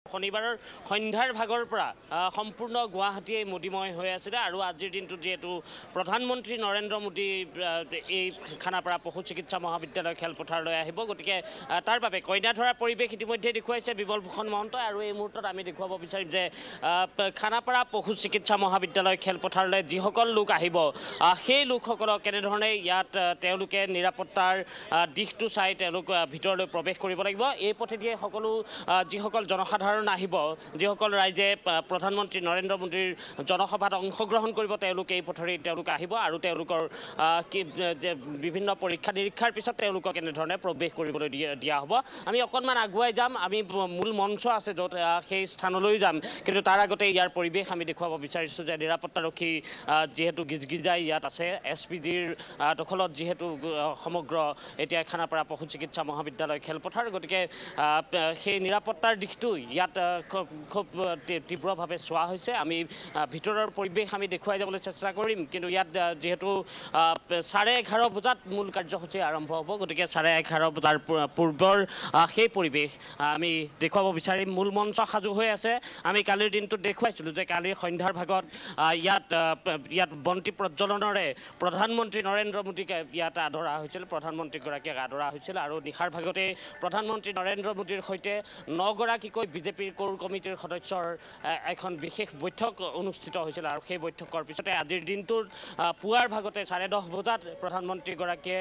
শনিবাৰৰ সন্ধ্যাৰ ভাগৰ পৰা সম্পূৰ্ণ গুৱাহাটীয়ে মোদীময় হৈ আছিলে আৰু আজিৰ দিনটোত যিহেতু প্ৰধানমন্ত্ৰী নৰেন্দ্ৰ মোদী এই খানাপাৰা পশু চিকিৎসা মহাবিদ্যালয় খেলপথাৰলৈ আহিব, গতিকে তাৰ বাবে কইনা ধৰা পৰিৱেশ ইতিমধ্যে দেখুৱাইছে বিমল ভূষণ মহন্তই। আৰু এই মুহূৰ্তত আমি দেখুৱাব বিচাৰিম যে খানাপাৰা পশু চিকিৎসা মহাবিদ্যালয় খেলপথাৰলৈ যিসকল লোক আহিব সেই লোকসকলক কেনেধৰণে ইয়াত তেওঁলোকে নিৰাপত্তাৰ দিশটো চাই তেওঁলোক ভিতৰলৈ প্ৰৱেশ কৰিব লাগিব। এই পথেদিয়ে সকলো যিসকল জনসাধাৰণ আহিব, যিসকল ৰাইজে প্ৰধানমন্ত্ৰী নৰেন্দ্ৰ মোদীৰ জনসভাত অংশগ্ৰহণ কৰিব, তেওঁলোকে এই পথেৰে তেওঁলোকে আহিব আৰু তেওঁলোকৰ বিভিন্ন পৰীক্ষা নিৰীক্ষাৰ পিছত তেওঁলোকক এনেধৰণে প্ৰৱেশ কৰিবলৈ দিয়া হ'ব। আমি অকণমান আগুৱাই যাম, আমি মূল মঞ্চ আছে য'ত সেই স্থানলৈ যাম, কিন্তু তাৰ আগতে ইয়াৰ পৰিৱেশ আমি দেখুৱাব বিচাৰিছোঁ যে নিৰাপত্তাৰক্ষী যিহেতু গিজগিজাই ইয়াত আছে। SPGৰ দখলত যিহেতু সমগ্ৰ এতিয়া খানাপাৰা পশু চিকিৎসা মহাবিদ্যালয় খেলপথাৰ, গতিকে সেই নিৰাপত্তাৰ দিশটো ইয়াত খুব তীব্ৰভাৱে চোৱা হৈছে। আমি ভিতৰৰ পৰিৱেশ আমি দেখুৱাই যাবলৈ চেষ্টা কৰিম, কিন্তু ইয়াত যিহেতু 11:30 বজাত মূল কাৰ্যসূচী আৰম্ভ হ'ব, গতিকে 11:30 বজাৰ পূৰ্বৰ সেই পৰিৱেশ আমি দেখুৱাব বিচাৰিম। মূল মঞ্চ সাজু হৈ আছে। আমি কালিৰ দিনটোত দেখুৱাইছিলোঁ যে কালিৰ সন্ধ্যাৰ ভাগত ইয়াত বন্তি প্ৰজ্বলনেৰে প্ৰধানমন্ত্ৰী নৰেন্দ্ৰ মোদীক ইয়াত আদৰা হৈছিল, প্ৰধানমন্ত্ৰীগৰাকীক আদৰা হৈছিল। আৰু নিশাৰ ভাগতে প্ৰধানমন্ত্ৰী নৰেন্দ্ৰ মোদীৰ সৈতে 9 গৰাকীকৈ বিজেপিৰ কোৰ কমিটিৰ সদস্যৰ এখন বিশেষ বৈঠক অনুষ্ঠিত হৈছিল। আৰু সেই বৈঠকৰ পিছতে আজিৰ দিনটোৰ পুৱাৰ ভাগতে 10:30 বজাত প্ৰধানমন্ত্ৰীগৰাকীয়ে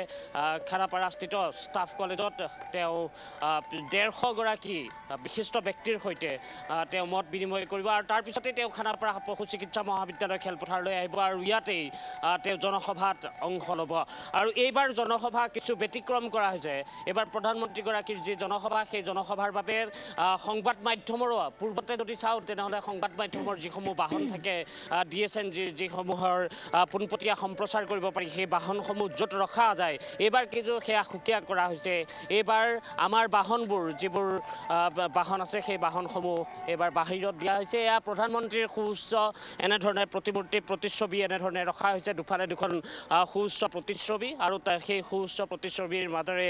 খানাপাৰাস্থিত ষ্টাফ কলেজত তেওঁ 150 গৰাকী বিশিষ্ট ব্যক্তিৰ সৈতে তেওঁ মত বিনিময় কৰিব আৰু তাৰপিছতে তেওঁ খানাপাৰা পশু চিকিৎসা মহাবিদ্যালয় খেলপথাৰলৈ আহিব আৰু ইয়াতেই তেওঁ জনসভাত অংশ ল'ব। আৰু এইবাৰ জনসভা কিছু ব্যতিক্ৰম কৰা হৈছে। এইবাৰ প্ৰধানমন্ত্ৰীগৰাকীৰ যি জনসভা, সেই জনসভাৰ বাবে সংবাদ মাধ্যমৰো পূৰ্বতে যদি চাওঁ তেনেহ'লে সংবাদ মাধ্যমৰ যিসমূহ বাহন থাকে DSNG যিসমূহৰ পোনপটীয়া সম্প্ৰচাৰ কৰিব পাৰি, সেই বাহনসমূহ য'ত ৰখা যায়, এইবাৰ কিন্তু সেয়া সুকীয়া কৰা হৈছে। এইবাৰ আমাৰ বাহনবোৰ যিবোৰ বাহন আছে সেই বাহনসমূহ এইবাৰ বাহিৰত দিয়া হৈছে। এয়া প্ৰধানমন্ত্ৰীৰ সুউচ্চ এনেধৰণে প্ৰতিচ্ছবি এনেধৰণে ৰখা হৈছে, দুফালে দুখন সুউচ্চ প্ৰতিচ্ছবি আৰু সেই সুউচ্চ প্ৰতিচ্ছবিৰ মাজেৰে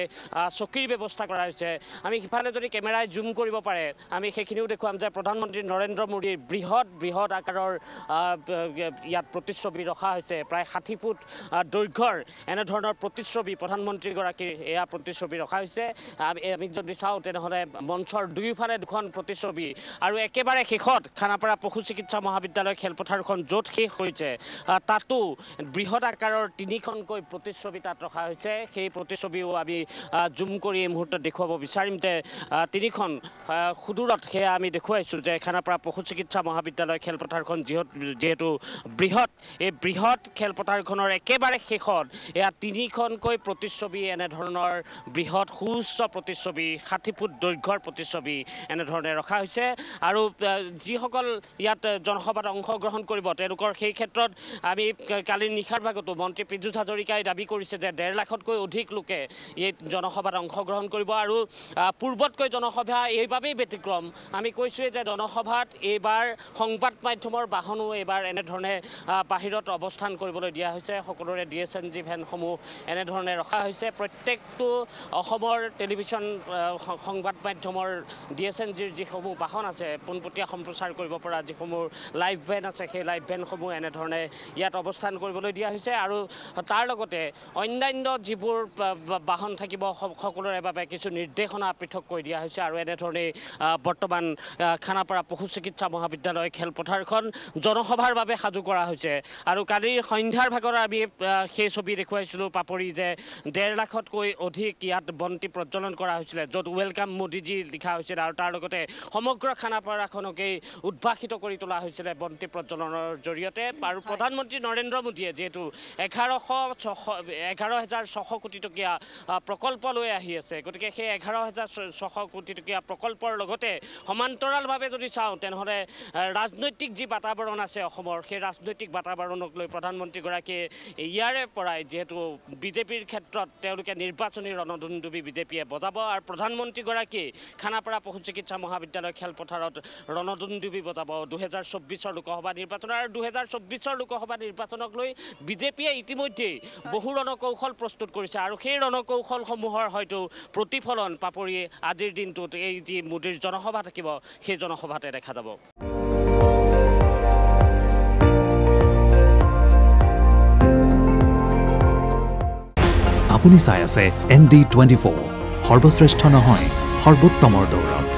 চকীৰ ব্যৱস্থা কৰা হৈছে। আমি সিফালে যদি কেমেৰাই জুম কৰিব পাৰে আমি সেইখিনিও দেখুৱাম যে প্ৰধানমন্ত্ৰী নৰেন্দ্ৰ মোদীৰ বৃহৎ আকাৰৰ ইয়াত প্ৰতিচ্ছবি ৰখা হৈছে। প্ৰায় 60 ফুট দৈৰ্ঘ্যৰ এনেধৰণৰ প্ৰতিচ্ছবি প্ৰধানমন্ত্ৰীগৰাকীৰ এয়া প্ৰতিচ্ছবি ৰখা হৈছে। আমি যদি চাওঁ তেনেহ'লে মঞ্চৰ দুয়োফালে দুখন প্ৰতিচ্ছবি আৰু একেবাৰে শেষত খানাপাৰা পশু চিকিৎসা মহাবিদ্যালয় খেলপথাৰখন য'ত শেষ হৈছে তাতো বৃহৎ আকাৰৰ 3খনকৈ প্ৰতিচ্ছবি তাত ৰখা হৈছে। সেই প্ৰতিচ্ছবিও আমি জুম কৰি এই মুহূৰ্তত দেখুৱাব বিচাৰিম যে 3খন সুদূৰত সেয়া আমি দেখুৱাইছোঁ যে খানাপাৰা পশু চিকিৎসা মহাবিদ্যালয় খেলপথাৰখন যিহেতু বৃহৎ, এই বৃহৎ খেলপথাৰখনৰ একেবাৰে শেষত এয়া 3খনকৈ প্ৰতিচ্ছবি এনেধৰণৰ বৃহৎ সুউচ্চ প্ৰতিচ্ছবি 60 ফুট দৈৰ্ঘ্যৰ প্ৰতিচ্ছবি এনেধৰণে ৰখা হৈছে। আৰু যিসকল ইয়াত জনসভাত অংশগ্ৰহণ কৰিব তেওঁলোকৰ সেই ক্ষেত্ৰত আমি কালিৰ নিশাৰ ভাগতো মন্ত্ৰী পীযুষ হাজৰিকাই দাবী কৰিছে যে 1.5 লাখতকৈ অধিক লোকে এই জনসভাত অংশগ্ৰহণ কৰিব। আৰু পূৰ্বতকৈ জনসভা এইবাবেই ব্যতিক্ৰম। আমি কৈছোঁৱেই যে জনসভাত এইবাৰ সংবাদ মাধ্যমৰ বাহনো এইবাৰ এনেধৰণে বাহিৰত অৱস্থান কৰিবলৈ দিয়া হৈছে। সকলোৰে DSNG ভেনসমূহ এনেধৰণে ৰখা হৈছে। প্ৰত্যেকটো অসমৰ টেলিভিশ্যন সংবাদ মাধ্যমৰ DSNGৰ যিসমূহ বাহন আছে, পোনপটীয়া সম্প্ৰচাৰ কৰিব পৰা যিসমূহ লাইভ ভেন আছে, সেই লাইভ ভেনসমূহ এনেধৰণে ইয়াত অৱস্থান কৰিবলৈ দিয়া হৈছে। আৰু তাৰ লগতে অন্যান্য যিবোৰ বাহন থাকিব সকলোৰে বাবে কিছু নিৰ্দেশনা পৃথককৈ দিয়া হৈছে। আৰু এনেধৰণে বৰ্তমান খানাপাৰা পশু চিকিৎসা মহাবিদ্যালয় খেলপথাৰখন জনসভাৰ বাবে সাজু কৰা হৈছে। আৰু কালিৰ সন্ধ্যাৰ ভাগত আমি সেই ছবি দেখুৱাইছিলোঁ পাপৰি যে 1.5 লাখতকৈ অধিক ইয়াত বন্তি প্ৰজ্বলন কৰা হৈছিলে, য'ত ৱেলকাম মোদীজী লিখা হৈছিল। আৰু তাৰ লগতে সমগ্ৰ খানাপাৰাখনকেই উদ্ভাসিত কৰি তোলা হৈছিলে বন্তি প্ৰজ্বলনৰ জৰিয়তে। আৰু প্ৰধানমন্ত্ৰী নৰেন্দ্ৰ মোদীয়ে যিহেতু 11,600 কোটি টকীয়া প্ৰকল্প লৈ আহি আছে, গতিকে সেই 11,600 কোটি টকীয়া প্ৰকল্পৰ লগতে সমান্তৰালভাৱে যদি চাওঁ তেনেহ'লে ৰাজনৈতিক যি বাতাবৰণ আছে অসমৰ, সেই ৰাজনৈতিক বাতাবৰণক লৈ প্ৰধানমন্ত্ৰীগৰাকীয়ে ইয়াৰে পৰাই যিহেতু বিজেপিৰ ক্ষেত্ৰত তেওঁলোকে নিৰ্বাচনী ৰণদুন্দুবি বিজেপিয়ে বজাব আৰু প্ৰধানমন্ত্ৰীগৰাকীয়ে খানাপাৰা পশু চিকিৎসা মহাবিদ্যালয় খেলপথাৰত ৰণদুন্দুবি বজাব 2024 লোকসভা নিৰ্বাচন। আৰু 2024 লোকসভা নিৰ্বাচনক লৈ বিজেপিয়ে ইতিমধ্যেই বহু ৰণকৌশল প্ৰস্তুত কৰিছে আৰু সেই ৰণকৌশলসমূহৰ হয়তো প্ৰতিফলন পাপৰি আজিৰ দিনটোত এই যি মোদীৰ জনসভা জনসভা থাকিব সেই জনসভাতে দেখা যাব আপুনি চাই আছে ND24 সৰ্বশ্ৰেষ্ঠ নহয় সৰ্বোত্তমৰ দৌৰত